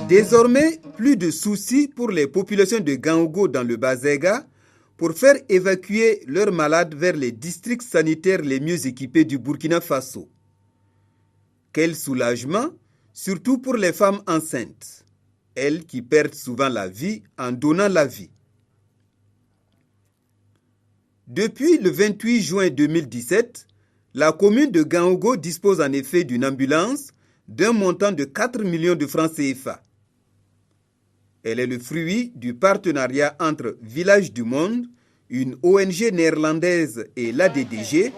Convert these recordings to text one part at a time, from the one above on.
Désormais, plus de soucis pour les populations de Gaogo dans le Bazaiga pour faire évacuer leurs malades vers les districts sanitaires les mieux équipés du Burkina Faso. Quel soulagement, surtout pour les femmes enceintes, elles qui perdent souvent la vie en donnant la vie. Depuis le 28 juin 2017, la commune de Gaogo dispose en effet d'une ambulance d'un montant de 4 millions de francs CFA. Elle est le fruit du partenariat entre Village du Monde, une ONG néerlandaise, et l'ADDG,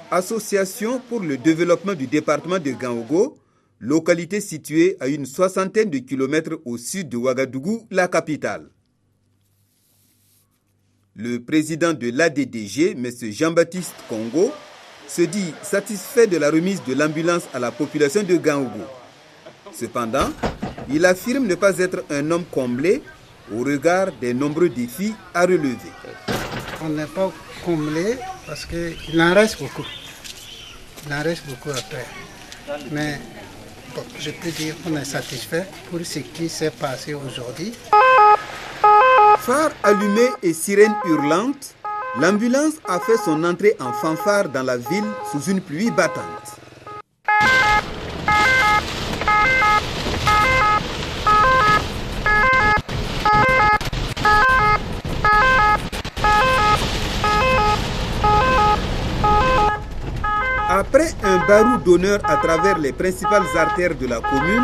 Association pour le développement du département de Gaogo, localité située à une 60aine de kilomètres au sud de Ouagadougou, la capitale. Le président de l'ADDG, M. Jean-Baptiste Congo, se dit satisfait de la remise de l'ambulance à la population de Gaogo. Cependant, il affirme ne pas être un homme comblé au regard des nombreux défis à relever. On n'est pas comblé parce qu'il en reste beaucoup. Il en reste beaucoup à faire. Mais bon, je peux dire qu'on est satisfait pour ce qui s'est passé aujourd'hui. Phare allumé et sirène hurlante, l'ambulance a fait son entrée en fanfare dans la ville sous une pluie battante. Après un barou d'honneur à travers les principales artères de la commune,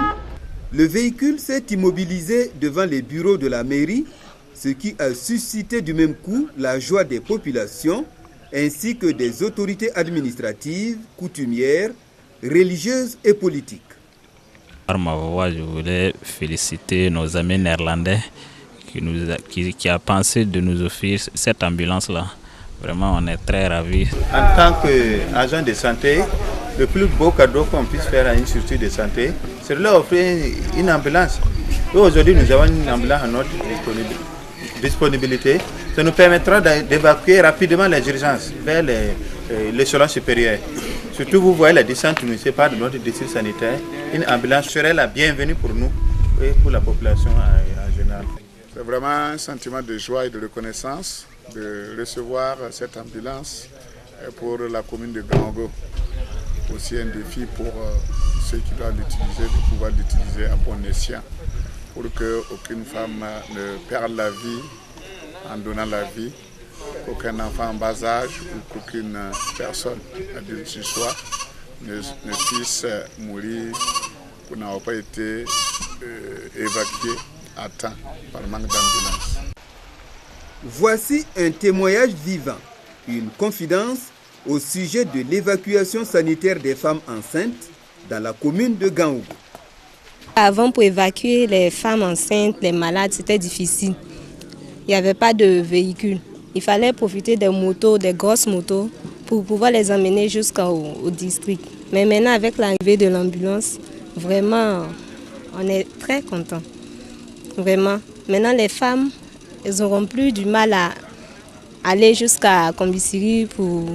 le véhicule s'est immobilisé devant les bureaux de la mairie, ce qui a suscité du même coup la joie des populations ainsi que des autorités administratives, coutumières, religieuses et politiques. Par ma voix, je voulais féliciter nos amis néerlandais qui a pensé de nous offrir cette ambulance-là. Vraiment, on est très ravis. En tant qu'agent de santé, le plus beau cadeau qu'on puisse faire à une structure de santé, c'est de leur offrir une ambulance. Aujourd'hui, nous avons une ambulance à notre disponibilité. Ça nous permettra d'évacuer rapidement les urgences vers l'échelon supérieur. Surtout, vous voyez la distance municipale de notre district sanitaire. Une ambulance serait la bienvenue pour nous et pour la population en général. C'est vraiment un sentiment de joie et de reconnaissance de recevoir cette ambulance pour la commune de Gaogo. Aussi un défi pour ceux qui doivent l'utiliser, de pouvoir l'utiliser à bon escient pour qu'aucune femme ne perde la vie en donnant la vie, qu'aucun enfant en bas âge ou qu'aucune personne adulte ce soir ne puisse mourir pour n'avoir pas été évacué à temps par manque d'ambulance. Voici un témoignage vivant, une confidence au sujet de l'évacuation sanitaire des femmes enceintes dans la commune de Gaogo. Avant, pour évacuer les femmes enceintes, les malades, c'était difficile. Il n'y avait pas de véhicule. Il fallait profiter des motos, des grosses motos, pour pouvoir les emmener jusqu'au district. Mais maintenant, avec l'arrivée de l'ambulance, vraiment, on est très contents. Vraiment. Maintenant, les femmes, elles n'auront plus du mal à aller jusqu'à Kombisiri pour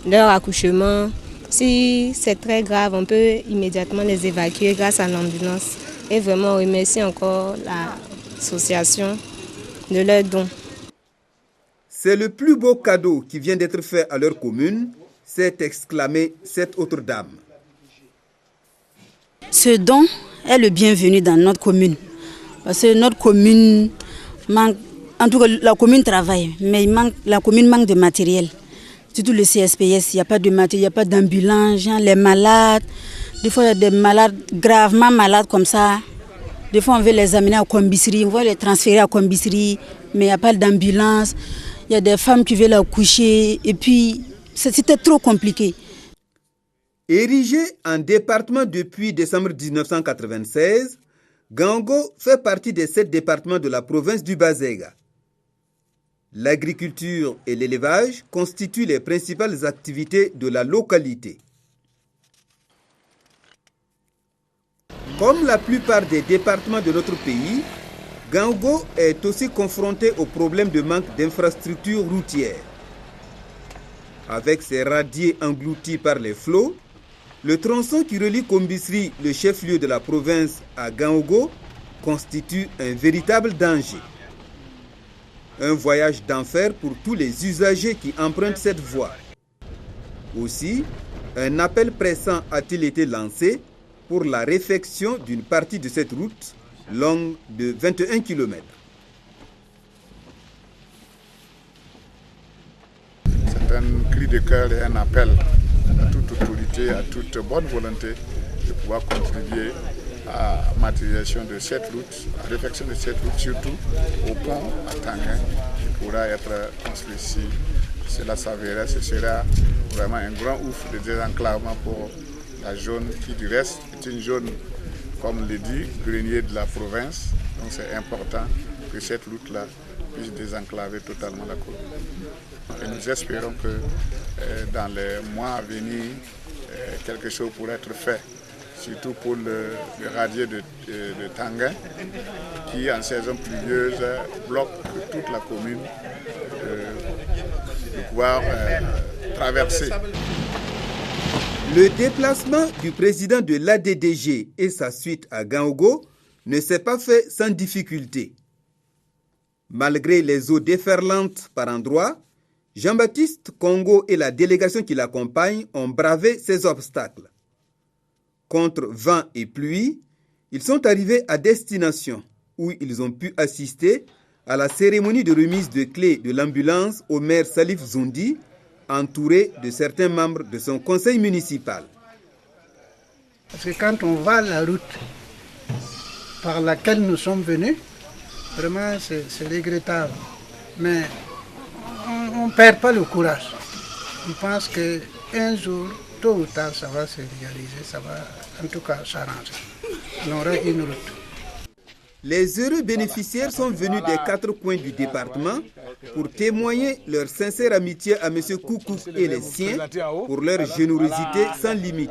leur accouchement. Si c'est très grave, on peut immédiatement les évacuer grâce à l'ambulance. Et vraiment, on remercie encore l'association de leur don. C'est le plus beau cadeau qui vient d'être fait à leur commune, s'est exclamée cette autre dame. Ce don est le bienvenu dans notre commune. Parce que notre commune manque, en tout cas la commune travaille, mais la commune manque de matériel. Surtout le CSPS, il n'y a pas de matériel, il n'y a pas d'ambulance, les malades. Des fois, il y a des malades gravement malades comme ça. Des fois, on veut les amener à Kombisiri, on veut les transférer à Kombisiri, mais il n'y a pas d'ambulance. Il y a des femmes qui veulent accoucher, et puis c'était trop compliqué. Érigé en département depuis décembre 1996, Gaogo fait partie des 7 départements de la province du Bazaiga. L'agriculture et l'élevage constituent les principales activités de la localité. Comme la plupart des départements de notre pays, Gaogo est aussi confronté au problème de manque d'infrastructures routières. Avec ses radiers engloutis par les flots, le tronçon qui relie Kombisiri, le chef-lieu de la province, à Gaogo, constitue un véritable danger. Un voyage d'enfer pour tous les usagers qui empruntent cette voie. Aussi, un appel pressant a-t-il été lancé pour la réfection d'une partie de cette route longue de 21 km. C'est un cri de cœur et un appel à toute autorité, à toute bonne volonté de pouvoir contribuer à la matérialisation de cette route, à la réfection de cette route, surtout au pont à Tanguin qui pourra être construit ici. Cela s'avérait, ce sera vraiment un grand ouf de désenclavement pour la zone qui du reste est une zone, comme le dit, grenier de la province. Donc c'est important que cette route-là puisse désenclaver totalement la commune. Et nous espérons que dans les mois à venir, quelque chose pourrait être fait, surtout pour le radier de Tanguin, qui en saison pluvieuse bloque toute la commune de pouvoir traverser. Le déplacement du président de l'ADDG et sa suite à Gaogo ne s'est pas fait sans difficulté. Malgré les eaux déferlantes par endroits, Jean-Baptiste Congo et la délégation qui l'accompagne ont bravé ces obstacles. Contre vent et pluie, ils sont arrivés à destination où ils ont pu assister à la cérémonie de remise de clés de l'ambulance au maire Salif Zoundi, entouré de certains membres de son conseil municipal. Parce que quand on va la route par laquelle nous sommes venus, vraiment c'est regrettable. Mais on ne perd pas le courage. On pense qu'un jour, tôt ou tard, ça va se réaliser, ça va en tout cas s'arranger. On aura une route. Les heureux bénéficiaires sont venus des 4 coins du département pour témoigner leur sincère amitié à M. Koukouk et les siens pour leur générosité sans limite.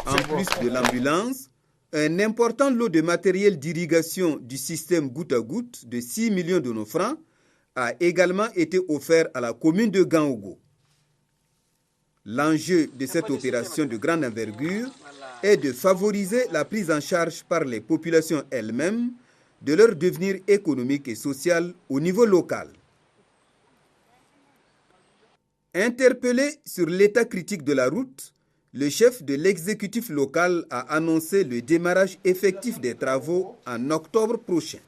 En plus de l'ambulance, un important lot de matériel d'irrigation du système goutte à goutte de 6 millions de nos francs a également été offert à la commune de Gaogo. L'enjeu de cette opération de grande envergure est de favoriser la prise en charge par les populations elles-mêmes de leur devenir économique et social au niveau local. Interpellé sur l'état critique de la route, le chef de l'exécutif local a annoncé le démarrage effectif des travaux en octobre prochain.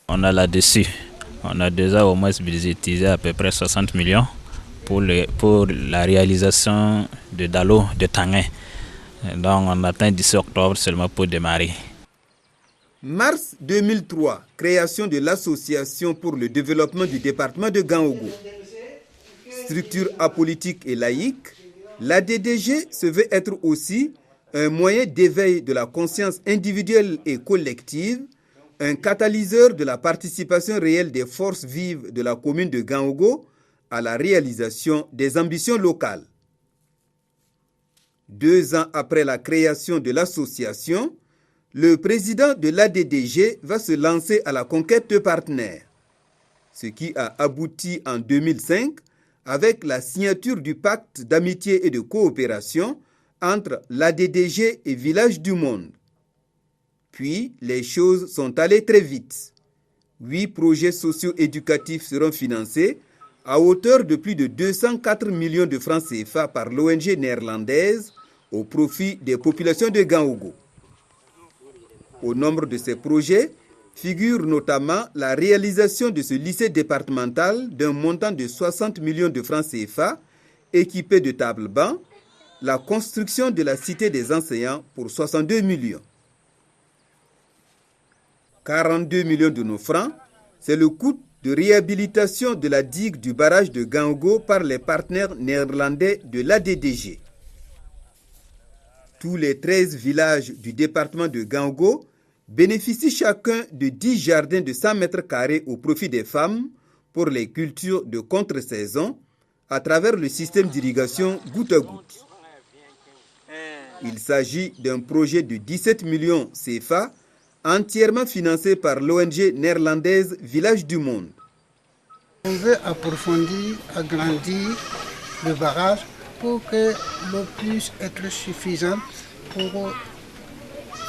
On a là-dessus, on a déjà au moins budgétisé à peu près 60 millions pour la réalisation de Dalo de Tanguin. Donc on attend d'ici octobre seulement pour démarrer. Mars 2003, création de l'Association pour le développement du département de Gaogo. Structure apolitique et laïque, l'ADDG se veut être aussi un moyen d'éveil de la conscience individuelle et collective, un catalyseur de la participation réelle des forces vives de la commune de Gaogo à la réalisation des ambitions locales. 2 ans après la création de l'association, le président de l'ADDG va se lancer à la conquête de partenaires, ce qui a abouti en 2005 avec la signature du pacte d'amitié et de coopération entre l'ADDG et Village du Monde. Puis, les choses sont allées très vite. 8 projets socio-éducatifs seront financés à hauteur de plus de 204 millions de francs CFA par l'ONG néerlandaise au profit des populations de Gaogo. Au nombre de ces projets figure notamment la réalisation de ce lycée départemental d'un montant de 60 millions de francs CFA équipé de tables-bancs, la construction de la cité des enseignants pour 62 millions. 42 millions de nos francs, c'est le coût de réhabilitation de la digue du barrage de Gaogo par les partenaires néerlandais de l'ADDG. Tous les 13 villages du département de Gaogo bénéficient chacun de 10 jardins de 100 mètres carrés au profit des femmes pour les cultures de contre-saison à travers le système d'irrigation goutte à goutte. Il s'agit d'un projet de 17 millions CFA entièrement financé par l'ONG néerlandaise Village du Monde. On veut approfondir, agrandir le barrage pour que l'eau puisse être suffisante pour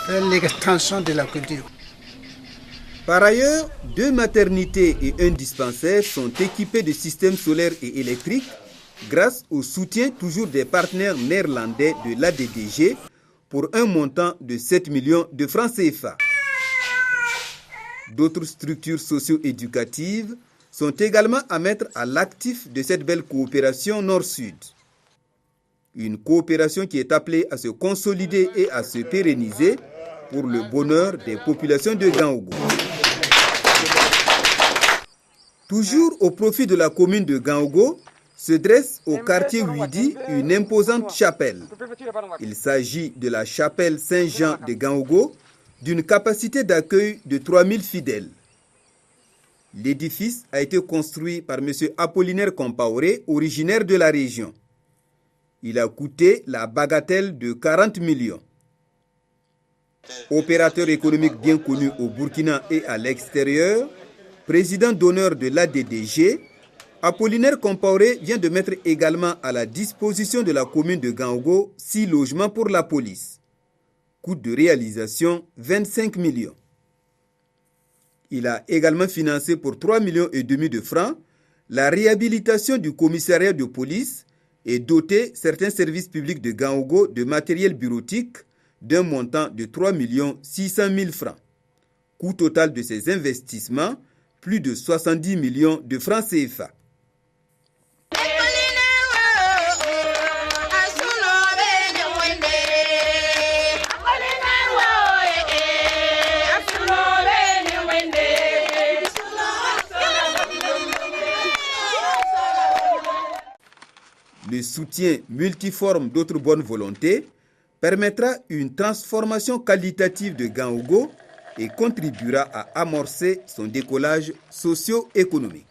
faire l'extension de la culture. Par ailleurs, 2 maternités et un dispensaire sont équipés de systèmes solaires et électriques grâce au soutien toujours des partenaires néerlandais de l'ADDG pour un montant de 7 millions de francs CFA. D'autres structures socio-éducatives sont également à mettre à l'actif de cette belle coopération Nord-Sud. Une coopération qui est appelée à se consolider et à se pérenniser pour le bonheur des populations de Gaogo. Toujours au profit de la commune de Gaogo, se dresse au quartier Ouidi une imposante chapelle. Il s'agit de la chapelle Saint-Jean de Gaogo, d'une capacité d'accueil de 3000 fidèles. L'édifice a été construit par M. Apollinaire Compaoré, originaire de la région. Il a coûté la bagatelle de 40 millions. Opérateur économique bien connu au Burkina et à l'extérieur, président d'honneur de l'ADDG, Apollinaire Compaoré vient de mettre également à la disposition de la commune de Gaogo 6 logements pour la police. Coût de réalisation 25 millions. Il a également financé pour 3,5 millions de francs la réhabilitation du commissariat de police et doté certains services publics de Gaogo de matériel bureautique d'un montant de 3 600 000 francs. Coût total de ces investissements, plus de 70 millions de francs CFA. Le soutien multiforme d'autres bonnes volontés permettra une transformation qualitative de Gaogo et contribuera à amorcer son décollage socio-économique.